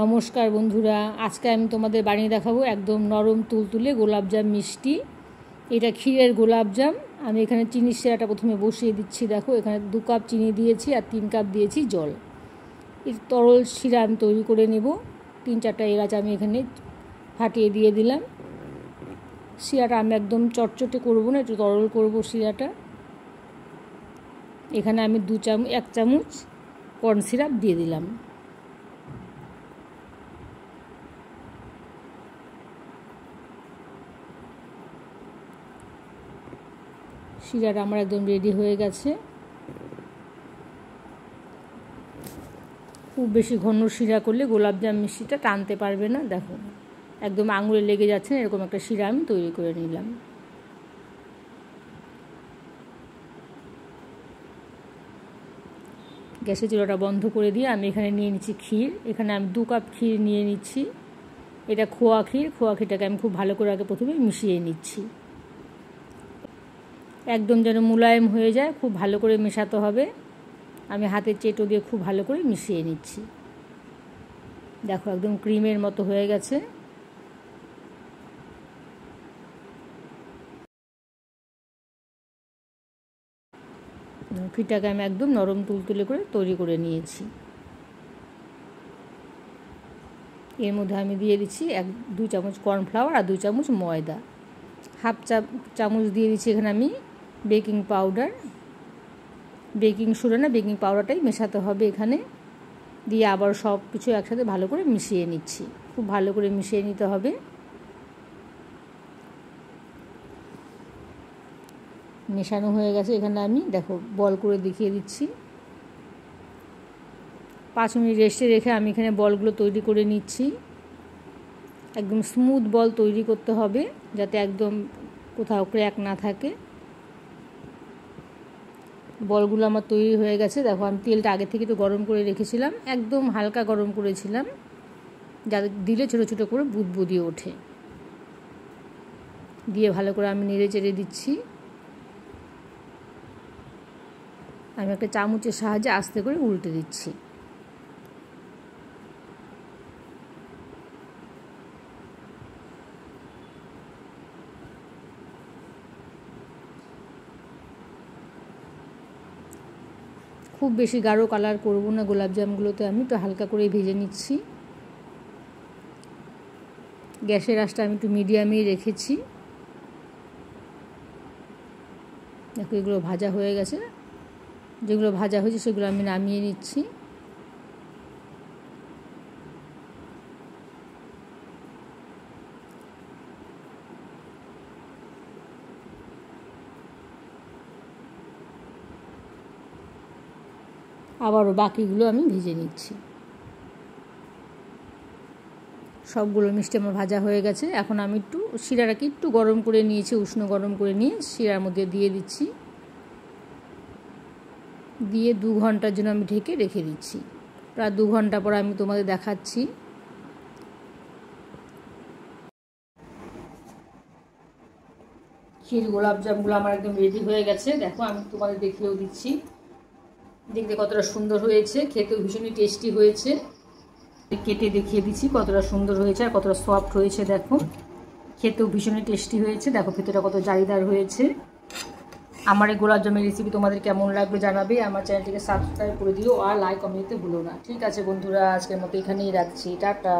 নমস্কার বন্ধুরা, আজকে আমি তোমাদের বানিয়ে দেখাবো একদম নরম তুলতুলে গোলাপজাম মিষ্টি। এটা ক্ষীরের গোলাপজাম। আমি এখানে চিনির শিরাটা প্রথমে বসিয়ে দিচ্ছি। দেখো, এখানে 2 কাপ চিনি দিয়েছি আর 3 কাপ দিয়েছি জল। এই তরল শিরা আমি তৈরি করে নেব। 3-4টা এলাচ আমি এখানে ফাটিয়ে দিয়ে দিলাম। শিরাটা আমি একদম চটচটে করবো না, একটু তরল করবো শিরাটা। এখানে আমি 1 চামচ কর্ন সিরাপ দিয়ে দিলাম। শিরাটা আমার একদম রেডি হয়ে গেছে। খুব বেশি ঘন শিরা করলে গোলাপজাম মিষ্টিটা টানতে পারবে না। দেখো, একদম আঙুলে লেগে যাচ্ছে না, এরকম একটা শিরা আমি তৈরি করে নিলাম। গ্যাসের চুলাটা বন্ধ করে দিয়ে আমি এখানে নিয়ে নিচ্ছি ক্ষীর। এখানে আমি 2 কাপ ক্ষীর নিয়ে নিচ্ছি। এটা খোয়া ক্ষীর। খোয়া ক্ষীরটাকে আমি খুব ভালো করে আগে প্রথমে মিশিয়ে নিচ্ছি, একদম যেন মোলায়েম হয়ে যায়। খুব ভালো করে মেশাতে হবে। আমি হাতের চেটো দিয়ে খুব ভালো করে মিশিয়ে নিচ্ছি। দেখো, একদম ক্রিমের মতো হয়ে গেছে। ক্ষীরটাকে আমি একদম নরম তুলতুলে করে তৈরি করে নিয়েছি। এর মধ্যে আমি দিয়ে দিচ্ছি 2 চামচ কর্নফ্লাওয়ার আর 2 চামচ ময়দা। হাফ চামচ দিয়ে দিচ্ছি এখানে আমি বেকিং পাউডার। বেকিং সোডা না, বেকিং পাউডারটাই মেশাতে হবে এখানে। দিয়ে আবার সব কিছু একসাথে ভালো করে মিশিয়ে নিচ্ছি। খুব ভালো করে মিশিয়ে নিতে হবে। মেশানো হয়ে গেছে। এখানে আমি দেখো বল করে দেখিয়ে দিচ্ছি। 5 মিনিট রেস্টে রেখে আমি এখানে বলগুলো তৈরি করে নিচ্ছি। একদম স্মুথ বল তৈরি করতে হবে, যাতে একদম কোথাও ক্র্যাক না থাকে। বলগুলো আমার তৈরি হয়ে গেছে। দেখো, আমি তেলটা আগে থেকে একটু গরম করে রেখেছিলাম, একদম হালকা গরম করেছিলাম, যাতে দিলে ছোটো ছোটো করে বুদবুদিয়ে ওঠে। দিয়ে ভালো করে আমি নেড়ে চেড়ে দিচ্ছি। আমি একটা চামচের সাহায্যে আস্তে করে উল্টে দিচ্ছি। খুব বেশি গাঢ় কালার করব না গোলাপজামগুলোতে, আমি একটু হালকা করে ভেজে নিচ্ছি। গ্যাসের আঁচটা আমি একটু মিডিয়ামেই রেখেছি। দেখো, এগুলো ভাজা হয়ে গেছে। যেগুলো ভাজা হয়েছে সেগুলো আমি নামিয়ে নিচ্ছি। আবারও বাকিগুলো আমি ভেজে নিচ্ছি। সবগুলো মিষ্টি আমার ভাজা হয়ে গেছে। এখন আমি একটু শিরাটাকে একটু গরম করে নিয়েছি, উষ্ণ গরম করে নিয়ে শিরার মধ্যে দিয়ে দিচ্ছি। দিয়ে 2 ঘন্টার জন্য আমি ঢেকে রেখে দিচ্ছি। প্রায় 2 ঘন্টা পর আমি তোমাদের দেখাচ্ছি। ক্ষীর গোলাপজামগুলো আমার একদম রেডি হয়ে গেছে। দেখো, আমি তোমাদের দেখিয়েও দিচ্ছি। দেখতে কতটা সুন্দর হয়েছে, খেতেও ভীষণই টেস্টি হয়েছে। কেটে দেখিয়ে দিচ্ছি কতটা সুন্দর হয়েছে আর কতটা সফট হয়েছে। দেখো, খেতেও ভীষণই টেস্টি হয়েছে। দেখো, ভেতরটা কত জালিদার হয়েছে। আমার এই গোলাপজামের রেসিপি তোমাদের কেমন লাগবে জানাবে। আমার চ্যানেলটিকে সাবস্ক্রাইব করে দিও আর লাইক কমেন্ট দিতে ভুলো না। ঠিক আছে বন্ধুরা, আজকের মতো এখানেই রাখছি। টাটা।